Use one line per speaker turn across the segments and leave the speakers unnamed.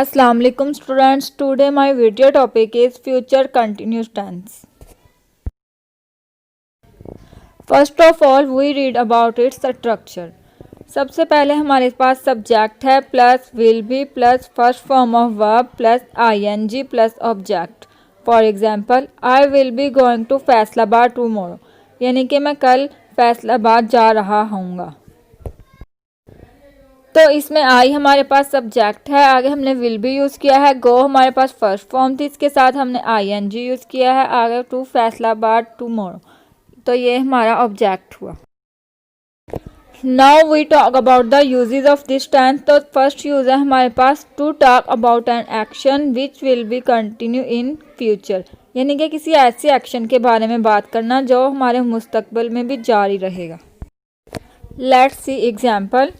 Assalamu alaikum students. Today my video topic is future continuous tense. First of all we read about its structure. सबसे पहले हमारे पास subject है plus will be plus first form of verb plus ing plus object. For example I will be going to Faisalabad tomorrow, यानी कि मैं कल फैसलाबाद जा रहा हूँगा. तो इसमें आई हमारे पास सब्जेक्ट है, आगे हमने विल भी यूज़ किया है, गो हमारे पास फर्स्ट फॉर्म थी, इसके साथ हमने ing यूज़ किया है, आगे टू फैसलाबाद टुमारो, तो ये हमारा ऑब्जेक्ट हुआ. Now we talk about the usages of this tense. तो फर्स्ट यूज़ है हमारे पास to talk about an action which will be continue in future, यानी कि किसी ऐसे एक्शन के बारे में बात करना जो हमारे मुस्तकबिल में भी जारी रहेगा. Let's see example.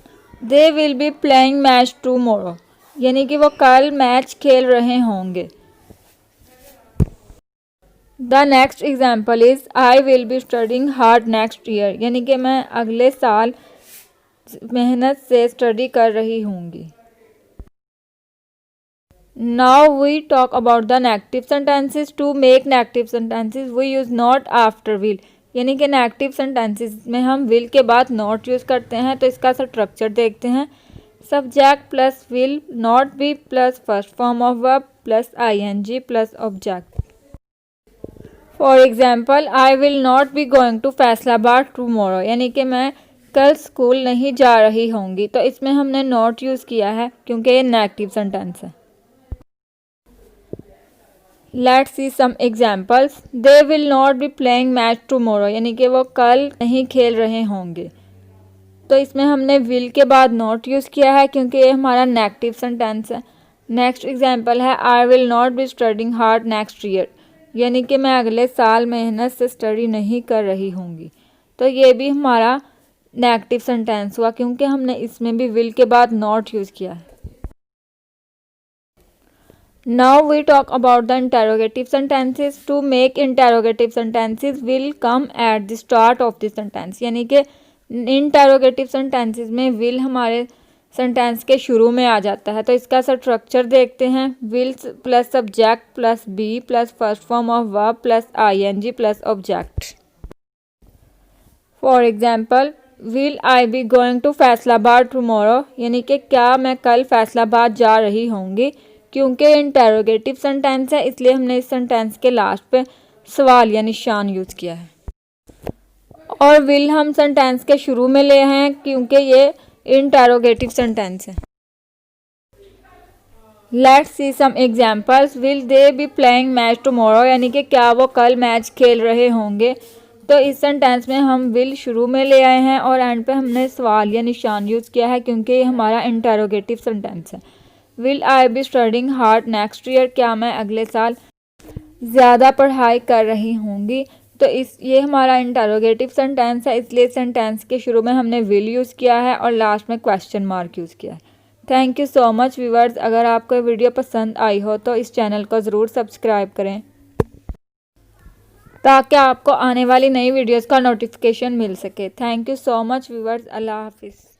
They will be playing match tomorrow, यानी कि वो कल मैच खेल रहे होंगे. The next example is I will be studying hard next year, यानी कि मैं अगले साल मेहनत से स्टडी कर रही होंगी. Now we talk about the negative sentences. To make negative sentences we use not after will, यानी कि नेगेटिव सेंटेंसेस में हम विल के बाद नॉट यूज़ करते हैं. तो इसका स्ट्रक्चर देखते हैं. Subject plus will, not be plus first form of verb plus ing plus object. For example I will not be going to Faisalabad tomorrow, यानी कि मैं कल स्कूल नहीं जा रही होंगी. तो इसमें हमने नॉट यूज़ किया है क्योंकि ये नेगेटिव सेंटेंस है. Let's see some examples. They will not be playing match tomorrow, यानी कि वो कल नहीं खेल रहे होंगे. तो इसमें हमने विल के बाद नॉट यूज़ किया है क्योंकि ये हमारा नेगेटिव सेंटेंस है. नेक्स्ट एग्जाम्पल है आई will not be studying hard next year, यानी कि मैं अगले साल मेहनत से स्टडी नहीं कर रही होंगी. तो ये भी हमारा नेगेटिव सेंटेंस हुआ क्योंकि हमने इसमें भी विल के बाद नॉट यूज़ किया है. Now we talk about the interrogative sentences. To make interrogative sentences will come at the start of the sentence, यानी कि interrogative sentences में will हमारे सेंटेंस के शुरू में आ जाता है. तो इसका स्ट्रक्चर देखते हैं. will plus subject plus be plus first form of verb plus ing plus object. For example will I be going to Faisalabad tomorrow, यानी कि क्या मैं कल फैसलाबाद जा रही होंगी. क्योंकि इंटेरोगेटिव सेंटेंस है इसलिए हमने इस सेंटेंस के लास्ट पे सवाल या निशान यूज़ किया है. और विल हम सेंटेंस के शुरू में ले हैं क्योंकि ये इंटेरोगेटिव सेंटेंस है. Let's see some examples. Will they be playing match tomorrow, यानी कि क्या वो कल मैच खेल रहे होंगे. तो इस सेंटेंस में हम विल शुरू में ले आए हैं और एंड पे हमने सवाल या निशान यूज़ किया है क्योंकि ये हमारा इंटेरोगेटिव सेंटेंस है. Will I be studying hard next year, क्या मैं अगले साल ज़्यादा पढ़ाई कर रही होंगी. तो ये हमारा इंटरोगेटिव सेंटेंस है इसलिए सेंटेंस के शुरू में हमने विल यूज़ किया है और लास्ट में क्वेश्चन मार्क यूज़ किया है. Thank you so much viewers. अगर आपको वीडियो पसंद आई हो तो इस चैनल को ज़रूर सब्सक्राइब करें ताकि आपको आने वाली नई वीडियोज़ का नोटिफिकेशन मिल सके. Thank you so much viewers. Allah हाफिज़.